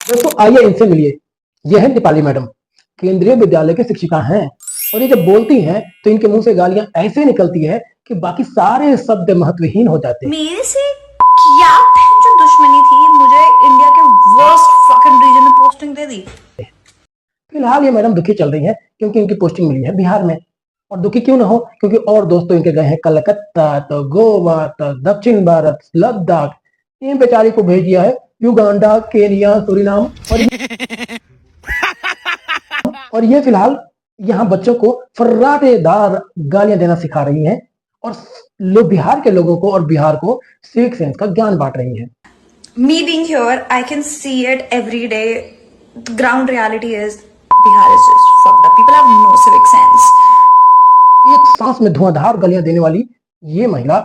दोस्तों आइए इनसे मिलिए। ये है दीपाली मैडम, केंद्रीय विद्यालय की शिक्षिका हैं। और ये जब बोलती हैं तो इनके मुंह से गालियां ऐसे निकलती है कि बाकी सारे शब्द महत्वहीन हो जाते हैं। मेरे से क्या जो दुश्मनी थी, मुझे इंडिया के वर्स्ट फकिंग रीजन में पोस्टिंग दे दी। फिलहाल ये मैडम दुखी चल रही है क्योंकि इनकी पोस्टिंग मिली है बिहार में। और दुखी क्यों ना हो, क्योंकि और दोस्तों इनके गए हैं कलकत्ता, तो गोवा, तो दक्षिण भारत, लद्दाख। इन बेचारी को भेज दिया है युगांडा, केनिया, सुरीनाम। और ये फिलहाल यहाँ बच्चों को फर्राटेदार गालियां देना सिखा रही है और लोग बिहार के लोगों को और बिहार को सिविक सेंस का ज्ञान बांट रही है। Me being here, I can see it every day. The ground reality is Bihar is just fucked up. People have no civic sense. एक सांस में धुआंधार गालियां देने वाली ये महिला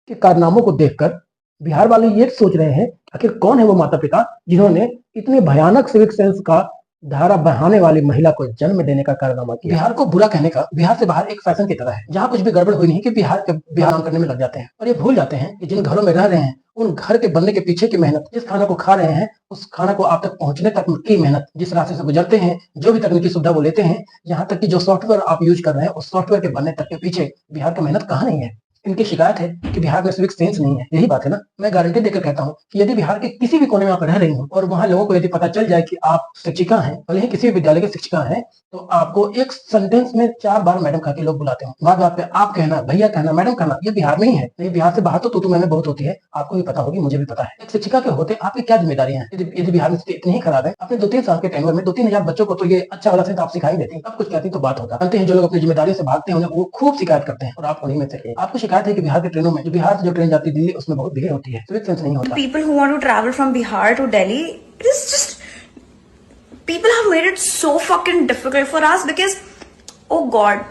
के कारनामों को देखकर बिहार वाले ये सोच रहे हैं आखिर कौन है वो माता पिता जिन्होंने इतने भयानक सिविक सेंस का धारा बहाने वाली महिला को जन्म देने का कारनामा किया। बिहार को बुरा कहने का बिहार से बाहर एक फैशन की तरह है, जहाँ कुछ भी गड़बड़ हुई नहीं कि बिहार काम करने में लग जाते हैं और ये भूल जाते हैं कि जिन घरों में रह रहे हैं उन घर के बनने के पीछे की मेहनत, जिस खाना को खा रहे हैं उस खाना को आप तक पहुंचने तक की मेहनत, जिस रास्ते से गुजरते हैं, जो भी तकनीकी सुविधा वो लेते हैं, यहाँ तक कि जो सॉफ्टवेयर आप यूज कर रहे हैं उस सॉफ्टवेयर के बनने तक के पीछे बिहार की मेहनत कहाँ नहीं है। इनकी शिकायत है कि बिहार में सिविक सेंस नहीं है। यही बात है ना। मैं गारंटी देकर कहता हूँ कि यदि बिहार के किसी भी कोने में आप रह रही हो और वहां लोगों को यदि पता चल जाए कि आप शिक्षिका हैं, भले ही किसी भी विद्यालय की शिक्षिका हैं, तो आपको एक सेंटेंस में 4 बार मैडम कह के लोग बुलाते हैं। बात बात पे आप कहना, भैया कहना, मैडम कहना, ये बिहार में ही है। नहीं, बिहार से बाहर तो तू मैंने बहुत होती है। आपको भी पता होगी, मुझे भी पता है। एक शिक्षिका के होते आपकी क्या जिम्मेदारी है। यदि बिहार में स्थिति इतनी ही खराब है, अपने 2-3 साल के टेन्योर में 2-3 हजार बच्चों को तो ये अच्छा वाला सेंस आप सिखाई देती, अब कुछ कहती तो बात होता। जानते हैं जो लोग अपनी जिम्मेदारी से भागते हैं वो खूब शिकायत करते हैं और आप उन्हीं में से। आपको शिकायत है कि बिहार के ट्रेनों में, जो बिहार से जो ट्रेन जाती है दिल्ली, उसमें बहुत भीड़ होती है, सिविक सेंस नहीं होता। People who want to travel from Bihar to Delhi, it is just people have made it so fucking difficult for us because, oh God,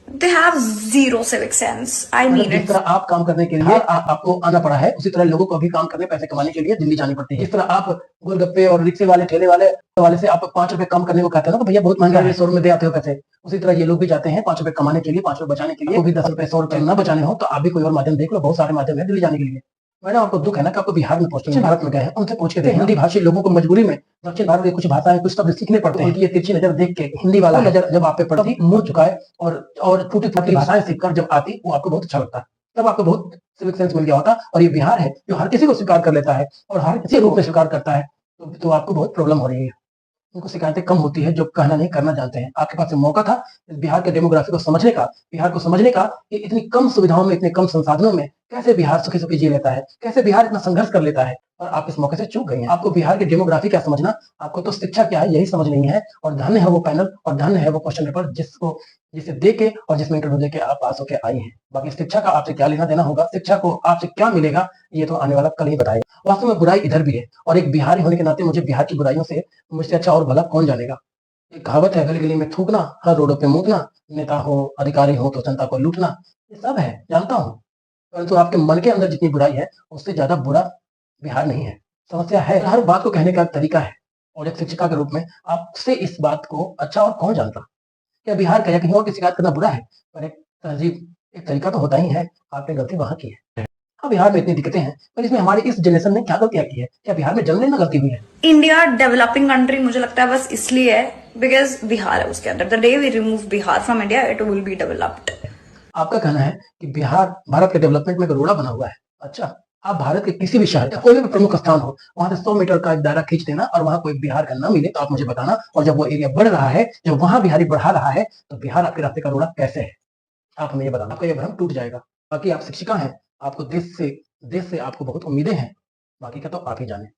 they have zero civic sense. I mean जिस it. तरह आप काम करने के लिए आपको आना पड़ा है, उसी तरह लोगों को भी काम करने, पैसे कमाने के लिए दिल्ली जानी पड़ती है। जिस तरह आप गोलगप्पे और रिक्शे वाले, ठेले वाले से आप 5 रुपए कम करने को कहते हैं ना, तो भैया बहुत महंगा है, 100 में दे आते हो पैसे। उसी तरह ये लोग भी जाते हैं 5 रुपए कमाने के लिए, 5 रुपए बचाने के लिए। वो भी 10 रुपए 100 रुपए न बचाने हो तो आप भी कोई और माध्यम देख लो, बहुत सारे माध्यम है दिल्ली जाने के लिए। मैडम आपको दुख है ना कि आपको बिहार में पोस्टिंग, भारत में गए हैं, उनसे पूछ के देखिए। हिंदी भाषी लोगों को मजबूरी में दक्षिण भारत की कुछ भाषाएं, कुछ शब्द सीखने पड़ते हैं कि ये तिरछी नजर देख के हिंदी वाला नजर जब आप पे पड़ती, मुंह झुकाए और टूटी-फूटी भाषाएं सीखकर जब आती, वो आपको बहुत अच्छा लगता। तब आपको बहुत सिविक सेंस मिल गया होता। और ये बिहार है जो हर किसी को स्वीकार कर लेता है और हर किसी रूप में स्वीकार करता है, तो आपको बहुत प्रॉब्लम हो रही है। उनको शिकायतें कम होती है जो कहना नहीं करना जानते हैं। आपके पास मौका था इस बिहार के डेमोग्राफी को समझने का, बिहार को समझने का कि इतनी कम सुविधाओं में, इतने कम संसाधनों में कैसे बिहार सुखी सुखी जी लेता है, कैसे बिहार इतना संघर्ष कर लेता है, और आप इस मौके से चूक गई हैं। आपको बिहार की डेमोग्राफी क्या समझना, आपको तो शिक्षा क्या है यही समझ नहीं है। और धन्य है वो पैनल और धन्य है वो क्वेश्चन पेपर जिसे दे के और जिसमें इंटरव्यू दे के आप पास होकर आई हैं। बाकी शिक्षा का आपसे क्या लेना देना होगा, शिक्षा को आपसे क्या मिलेगा, ये तो आने वाला कल ही बताएगा। वास्तव में बुराई इधर भी है और एक बिहारी होने के नाते मुझे बिहार की बुराइयों से मुझसे अच्छा और भला कौन जानेगा। एक कहावत है, गली गली में थूकना, हर रोडों पे मूतना, नेता हो अधिकारी हो तो जनता को लूटना। ये सब है, जानता हूँ, परंतु आपके मन के अंदर जितनी बुराई है उससे ज्यादा बुरा बिहार नहीं है। समस्या है हर बात को कहने का एक तरीका है और एक शिक्षिका के रूप में आपसे इस बात को अच्छा और कौन जानता। क्या बिहार का या कहीं और की शिकायत करना बुरा है, पर एक तहजीब, एक तरीका तो होता ही है। आपने गलती वहां की है। हाँ, बिहार में इतनी दिक्कतें हैं, पर इसमें हमारे इस जनरेशन ने क्या गलतियां की है? क्या बिहार में जन्म लेना गलती हुई है? इंडिया डेवलपिंग कंट्री मुझे लगता है बस इसलिए है बिकॉज बिहार है उसके अंदर। The day we remove Bihar from India it will be developed. आपका कहना है कि बिहार भारत के डेवलपमेंट में एक रोड़ा बना हुआ है। अच्छा, आप भारत के किसी भी शहर का कोई भी प्रमुख स्थान हो, वहां से 100 मीटर का एक दायरा खींच देना और वहां कोई बिहार का ना मिले तो आप मुझे बताना। और जब वो एरिया बढ़ रहा है, जब वहां बिहारी बढ़ा रहा है, तो बिहार आपके रास्ते का रोड़ा कैसे है, आप हमें ये बताना। आपका ये भ्रम टूट जाएगा। बाकी आप शिक्षिका हैं, आपको देश से आपको बहुत उम्मीदें हैं। बाकी का तो आप ही जाने।